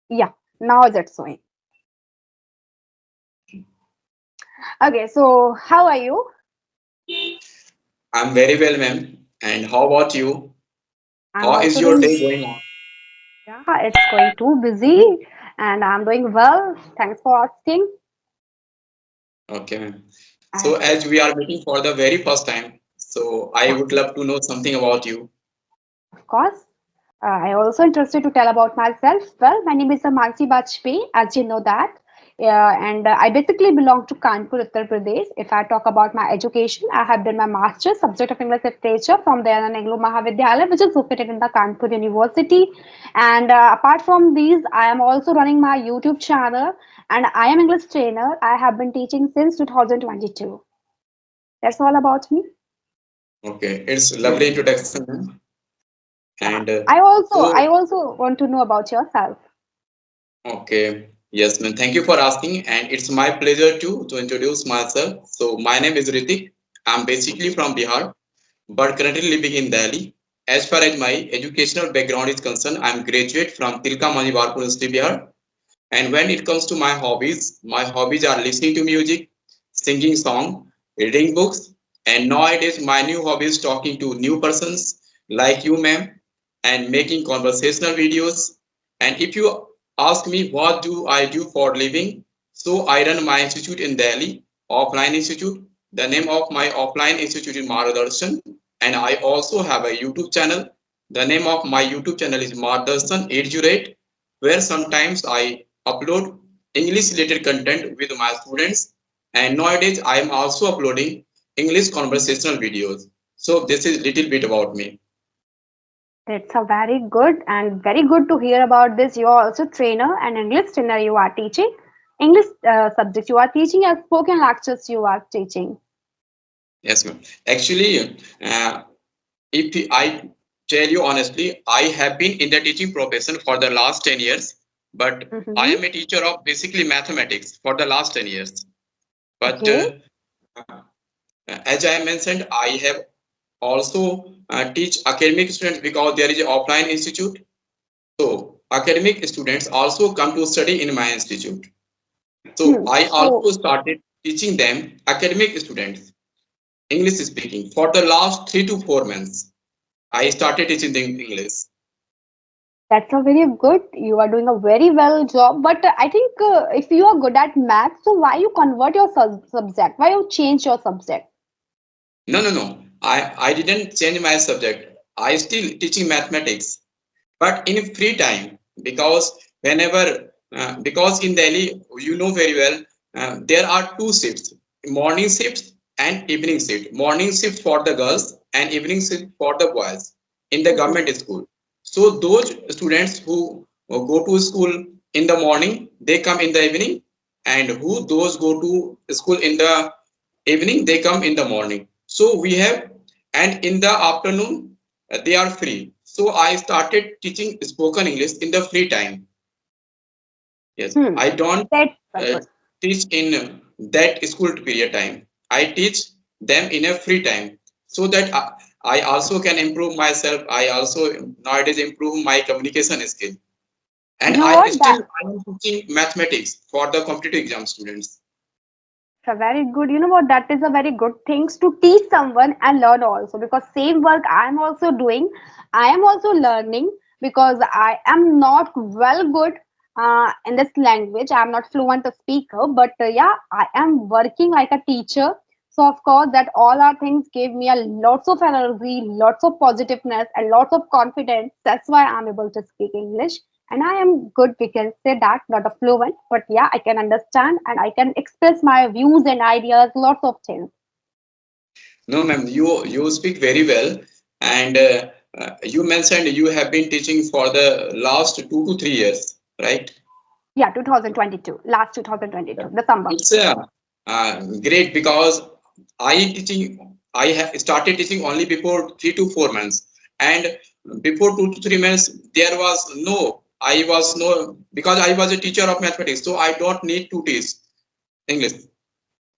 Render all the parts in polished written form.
Yeah, now it's showing. Okay, so how are you? I'm very well, ma'am. And how about you? I'm How is also your doing, day going on? yeah, it's going too busy and I'm doing well. Thanks for asking. Okay, ma'am. So And as we are meeting for the very first time, so I yeah, would love to know something about you. of course. I also interested to tell about myself. Well, my name is Mansi Bajpayee, as you know that. And I basically belong to Kanpur, Uttar Pradesh. If I talk about my education, I have done my master's subject of English literature from the Anglo Mahavidyalaya, which is located in the Kanpur University. And apart from these, I am also running my YouTube channel, and I am English trainer. I have been teaching since 2022. That's all about me. Okay, it's lovely introduction, ma'am. Yeah. And I so, also want to know about yourself. okay, yes, ma'am. Thank you for asking, and it's my pleasure to introduce myself. So my name is Ritik. I'm basically from Bihar, but currently living in Delhi. As far as my educational background is concerned, I'm graduate from Tilka Manji Barpur University, Bihar. And when it comes to my hobbies are listening to music, singing song, reading books, and nowadays my new hobby is talking to new persons like you, ma'am, and making conversational videos. And if you ask me what do I do for living, so I run my institute in Delhi, offline institute. The name of my offline institute is Margadarshan, and I also have a YouTube channel. The name of my YouTube channel is Margadarshan 808, where sometimes I upload English related content with my students, and nowadays I am also uploading English conversational videos. So this is little bit about me. That's a very good and very good to hear about this. You are also trainer and English trainer. You are teaching English subjects. You are teaching and spoken lectures. You are teaching. Yes, ma'am. Actually, if I tell you honestly, I have been in the teaching profession for the last 10 years, but I Mm-hmm. am a teacher of basically mathematics for the last 10 years. But Okay. as I mentioned, I have also teach academic students because there is an offline institute. So academic students also come to study in my institute. So Hmm. I So also started teaching them academic students English speaking for the last 3 to 4 months. I started teaching them English. that's a very good. You are doing a very well job. But I think if you are good at math, so why you convert your subject? Why you change your subject? No, no, no. I didn't change my subject. I still teaching mathematics, but in free time because whenever because in Delhi you know very well there are two shifts: morning shifts and evening shift. Morning shift for the girls and evening shift for the boys in the Mm-hmm. government school. So those students who go to school in the morning they come in the evening, and who those go to school in the evening they come in the morning. So we have, and in the afternoon they are free. So I started teaching spoken English in the free time. Yes, Hmm. I don't That's very uh, good. teach in that school period time. I teach them in a free time, so that I also can improve myself. I also nowadays improve my communication skill, You and know I what? still I am teaching mathematics for the competitive exam students. So very good. You know what? That is a very good things to teach someone and learn also because same work I am also doing. I am also learning because I am not well good in this language. I am not fluent speaker, but yeah, I am working like a teacher. So of course, that all our things gave me a lots of energy, lots of positiveness, and lots of confidence. That's why I'm able to speak English, and I am good. We can say that, not a fluent, but yeah, I can understand and I can express my views and ideas, lots of things. No, ma'am, you speak very well, and you mentioned you have been teaching for the last 2 to 3 years, right? Yeah, 2022, last 2022, Yeah. December. It's great because I have started teaching only before 3 to 4 months, and before 2 to 3 months there was no I was no because I was a teacher of mathematics, so I don't need to teach English.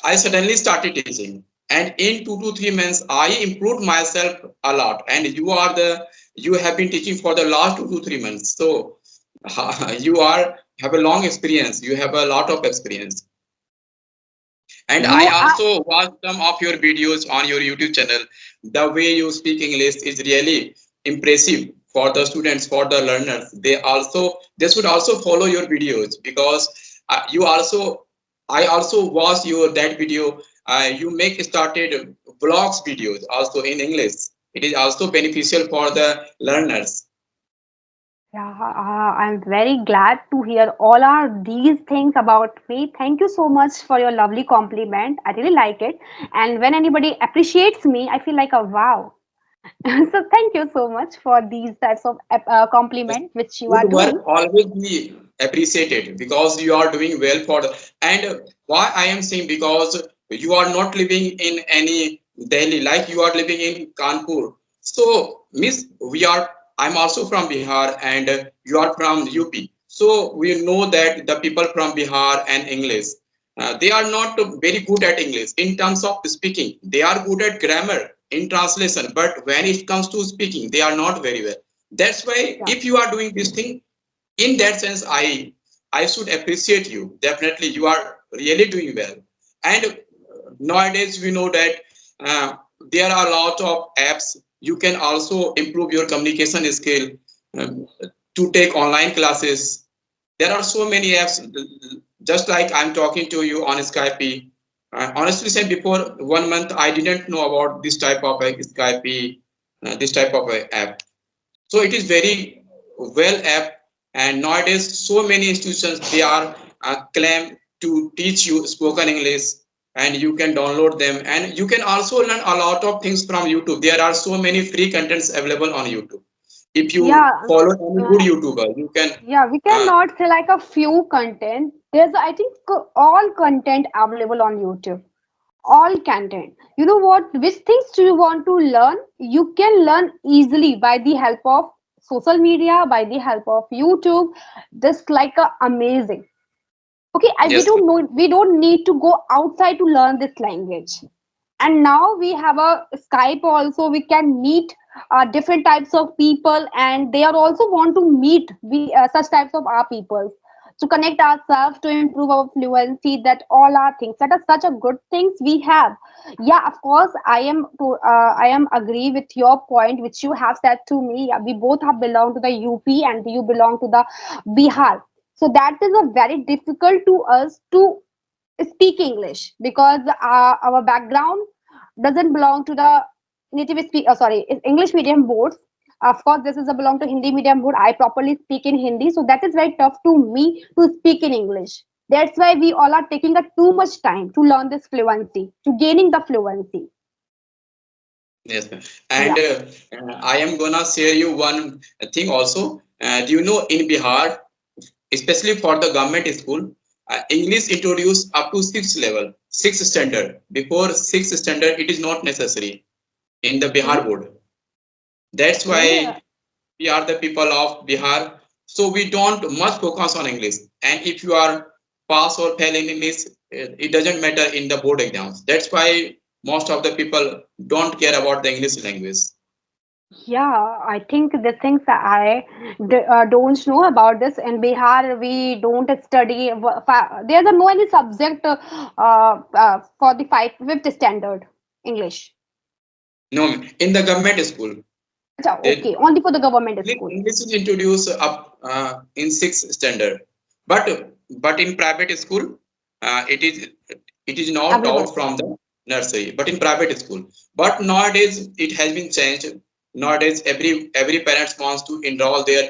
I suddenly started teaching, and in 2 to 3 months, I improved myself a lot. And you have been teaching for the last 2 to 3 months, so You are have a long experience. You have a lot of experience. And I No, I, also watch some of your videos on your YouTube channel. The way you speak English is really impressive for the students, for the learners. They should also follow your videos because you also I also watched your that video. You make started vlogs videos also in English. It is also beneficial for the learners. yeah, I'm very glad to hear all are these things about me. Thank you so much for your lovely compliment. I really like it. And when anybody appreciates me, I feel like a wow. So thank you so much for these types of compliment which you Good are work doing. always be appreciated because you are doing well for the and why I am saying because you are not living in any Delhi like you are living in Kanpur. So miss we are I'm also from Bihar and you are from UP. So we know that the people from Bihar and English they are not very good at English in terms of speaking. They are good at grammar in translation, but when it comes to speaking, they are not very well. That's why Yeah. if you are doing this thing, in that sense, I should appreciate you. Definitely, you are really doing well. And nowadays, we know that uh, there are a lot of apps. You can also improve your communication skill um, to take online classes. There are so many apps. Just like I'm talking to you on Skype. Honestly, saying before 1 month, I didn't know about this type of Skype, this type of app. So it is very well app, and nowadays so many institutions they are claim to teach you spoken English, and you can download them, and you can also learn a lot of things from YouTube. There are so many free contents available on YouTube. If you Yeah. follow any uh, good YouTuber, you can. Yeah, we Uh, cannot say like a few content. There's, I think, all content available on YouTube. All content. You know what? Which things do you want to learn? You can learn easily by the help of social media, by the help of YouTube. Just like a amazing. Okay, we yes, don't know. We don't need to go outside to learn this language. And now we have a Skype also. We can meet different types of people, and they are also want to meet we such types of our people to connect ourselves to improve our fluency. That all are things that are such a good things we have. Yeah, of course, I am agree with your point which you have said to me. Yeah, we both have belong to the UP and you belong to the Bihar. So that is a very difficult to us to speak English because our background doesn't belong to the native speak. Sorry, it's English medium boards. Of course, this is a belong to Hindi medium board. I properly speak in Hindi, so that is very tough to me to speak in English. That's why we all are taking a too much time to learn this fluency, to gaining the fluency. yes, Yeah. and I am gonna share you one thing also. Do you know in Bihar, especially for the government school, English introduced up to sixth level, sixth standard. Before sixth standard, it is not necessary in the Bihar Hmm. board. That's Okay. why we are the people of Bihar. So we don't much focus on English. And if you are pass or fail in English, it doesn't matter in the board exams. That's why most of the people don't care about the English language. Yeah, I think the things that don't know about this in Bihar, we don't study. There's a no any subject for the fifth standard English. No, in the government school, Acha, they okay, only for the government school. English is introduced up in sixth standard, but in private school, it is not taught Available. from the nursery, but in private school. But nowadays it has been changed. Nowadays every parents wants to enroll their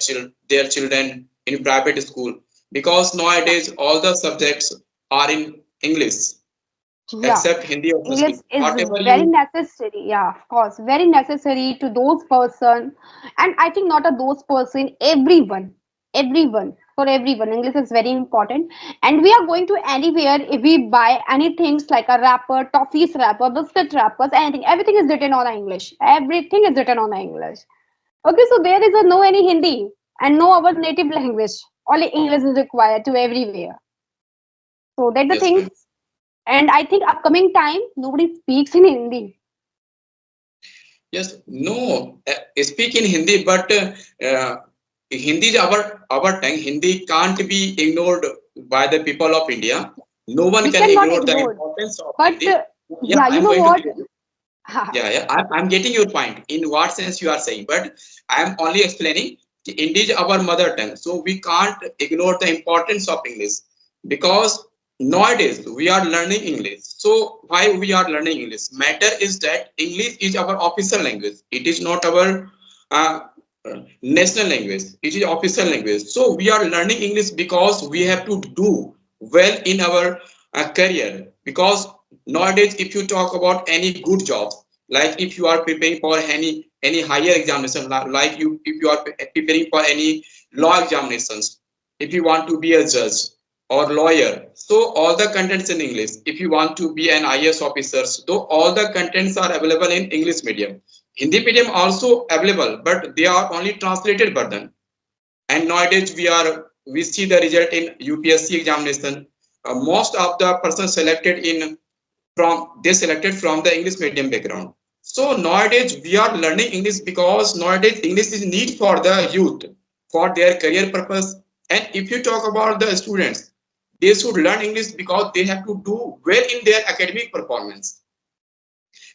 children in private school because Yeah. nowadays all the subjects are in English Yeah. except Hindi or English Sanskrit. is Whatever very you necessary. Yeah, of course, very necessary to those person, and I think not a those person, everyone, everyone, for everyone. English is very important, and we are going to anywhere if we buy anything like a wrapper, toffees wrapper, biscuit wrappers, anything. Everything is written on English. Everything is written on English. Okay, so there is a no any Hindi and no our native language. Only English is required to everywhere. So that's the yes things. ma'am. And I think upcoming time nobody speaks in Hindi. Yes, no, speak in Hindi, but Hindi is our tongue. Hindi can't be ignored by the people of India. No one We can cannot ignore the ignore. importance of But Hindi. Yeah, yeah, you I'm know going to what? clear. Yeah, yeah, I'm getting your point in what sense you are saying, but I'm only explaining Hindi is our mother tongue, so we can't ignore the importance of English because nowadays we are learning English. So why we are learning English? Matter is that English is our official language. It is not our uh, national language. It is official language. So we are learning English because we have to do well in our career. Because nowadays, if you talk about any good jobs, like if you are preparing for any higher examination, like you if you are preparing for any law examinations, if you want to be a judge or lawyer, so all the contents in English. If you want to be an IS officer, so all the contents are available in English medium. Hindi medium also available, but they are only translated version. And nowadays we see the result in UPSC examination. Most of the persons selected in from they selected from the English medium background. So nowadays we are learning English because nowadays English is need for the youth for their career purpose. And if you talk about the students, they should learn English because they have to do well in their academic performance,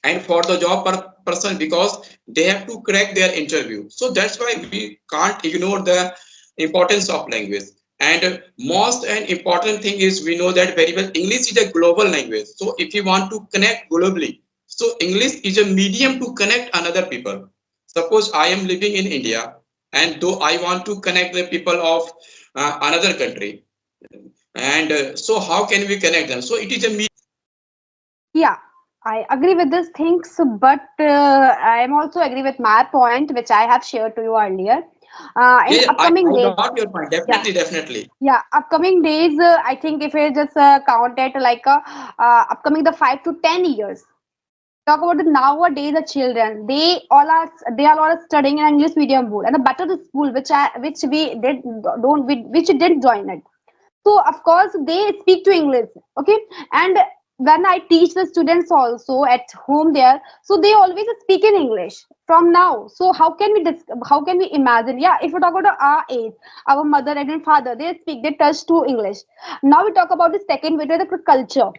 and for the job person because they have to crack their interview. So that's why we can't ignore the importance of language. And most and important thing is we know that very well English is a global language. So if you want to connect globally, so English is a medium to connect another people. Suppose I am living in India, and though I want to connect the people of another country, and so how can we connect them? So it is a Yeah, I agree with these things, but I am also agree with my point, which I have shared to you earlier. In yeah, upcoming I days, got your point, yeah, definitely, definitely. yeah, upcoming days, I think if we just count it like upcoming the 5 to 10 years, talk about the nowadays the children, they are all studying in English medium board and the better the school which we did don't we, which did join it. So of course they speak to English, okay. And when I teach the students also at home there, so they always speak in English from now. So how can we imagine? Yeah, if we talk about our age, our mother and father, they touch to English. Now we talk about the second way, the culture,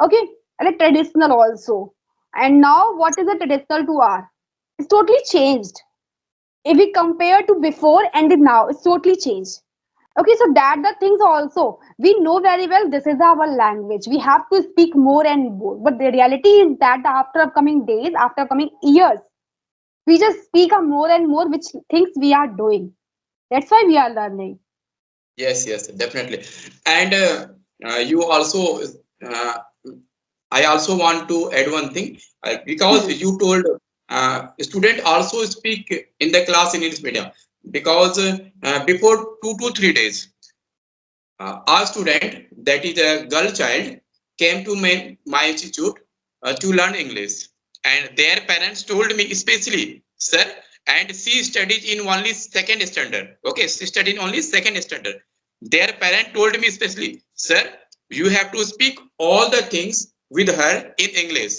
okay, and a traditional also. And now what is the traditional to our, it's totally changed. If we compare to before and the now, it's totally changed. Okay, so that the things also we know very well, this is our language, we have to speak more and more, but the reality is that after upcoming days, after coming years, we just speak a more and more which things we are doing. That's why we are learning. Yes, yes, definitely. And you also, uh, I also want to add one thing because Hmm. you told student also speak in the class in English medium because before 2 to 3 days, our student, that is a girl child, came to my institute to learn English, and their parents told me especially, sir, and she studied in only second standard. Okay, she studied in only second standard. Their parent told me especially, sir, you have to speak all the things with her in English.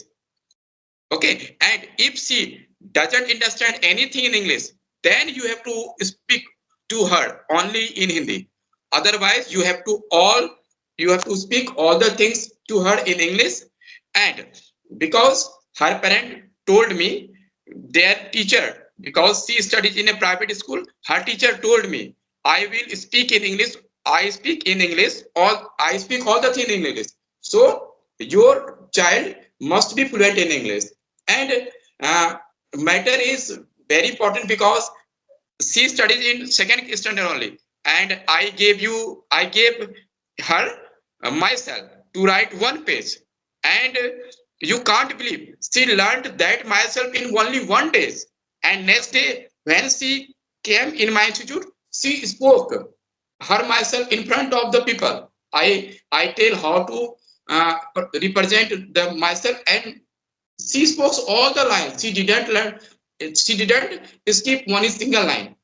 Okay, and if she doesn't understand anything in English, then you have to speak to her only in Hindi. Otherwise, you have to speak all the things to her in English. And because her parent told me, their teacher, because she studies in a private school, her teacher told me, I will speak in English. I speak in English. All I speak all the things in English. So your child must be fluent in English. And matter is very important because she studies in second standard only, and I gave her myself to write one page, and you can't believe she learned that myself in only 1 day. And next day when she came in my institute, she spoke her myself in front of the people. I tell how to uh, represent the myself, and she spoke all the lines. She didn't learn. She didn't skip one single line.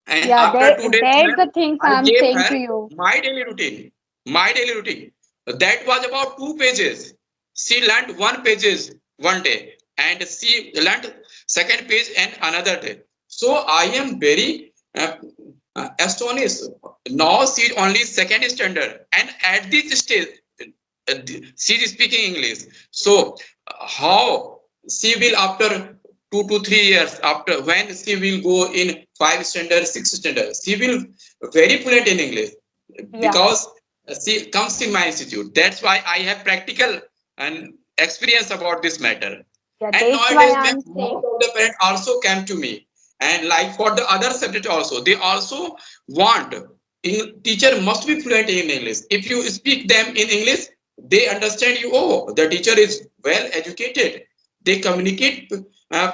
And Yeah, after there 2 days, there's when the things I I'm gave saying her to you. my daily routine, that was about 2 pages. She learned 1 pages 1 day, and she learned second page and another day. So I am very astonished. Now she is only second standard, and at this stage, she is speaking English. So, how she will after 2 to 3 years after when she will go in five standard, six standard, she will very fluent in English Yeah, because she comes in my institute. That's why I have practical and experience about this matter. yeah, And that's why nowadays, ma'am, I'm most saying. of the parents also came to me, and like for the other subject also, they also want teacher must be fluent in English. If you speak them in English, they understand you. Oh, the teacher is well educated. They communicate uh,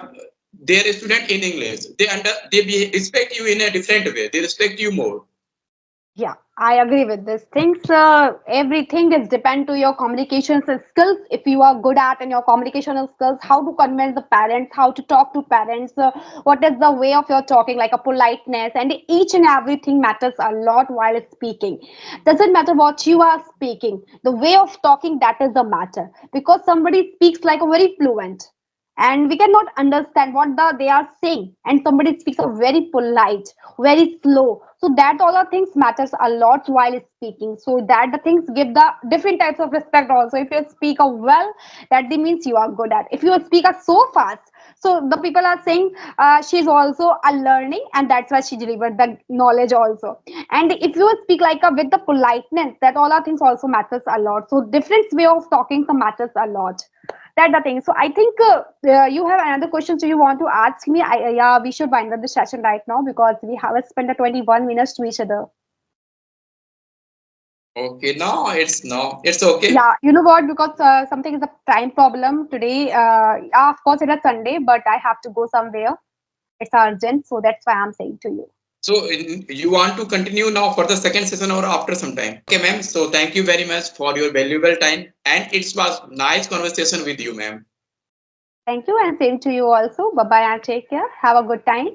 their student in English. They respect you in a different way. They respect you more. Yeah, I agree with this. Things, everything is depend to your communication skills. If you are good at in your communication skills, how to convince the parents, how to talk to parents, what is the way of your talking, like a politeness, and each and everything matters a lot while speaking. Doesn't matter what you are speaking, the way of talking that is the matter. Because somebody speaks like a very fluent, and we cannot understand what they are saying, and somebody speaks a very polite, very slow, so that all the things matters a lot while speaking, so that the things give the different types of respect also. If you speak a well, that means you are good at. If you speak a so fast, so the people are saying she's also a learning, and that's why she delivered the knowledge also. And if you speak like a with the politeness, that all our things also matters a lot. So different way of talking so matters a lot. That's the thing. So I think you have another question. So you want to ask me? Yeah, we should wind up the session right now because we have spent the 21 minutes to each other. Okay, no, it's okay. Yeah, you know what? Because something is a time problem today. Yeah, of course, it is Sunday, but I have to go somewhere. It's urgent, so that's why I'm saying to you. So you want to continue now for the second session or after some time? Okay, ma'am. So thank you very much for your valuable time, and it was nice conversation with you, ma'am. Thank you, and same to you also. Bye bye and take care. Have a good time.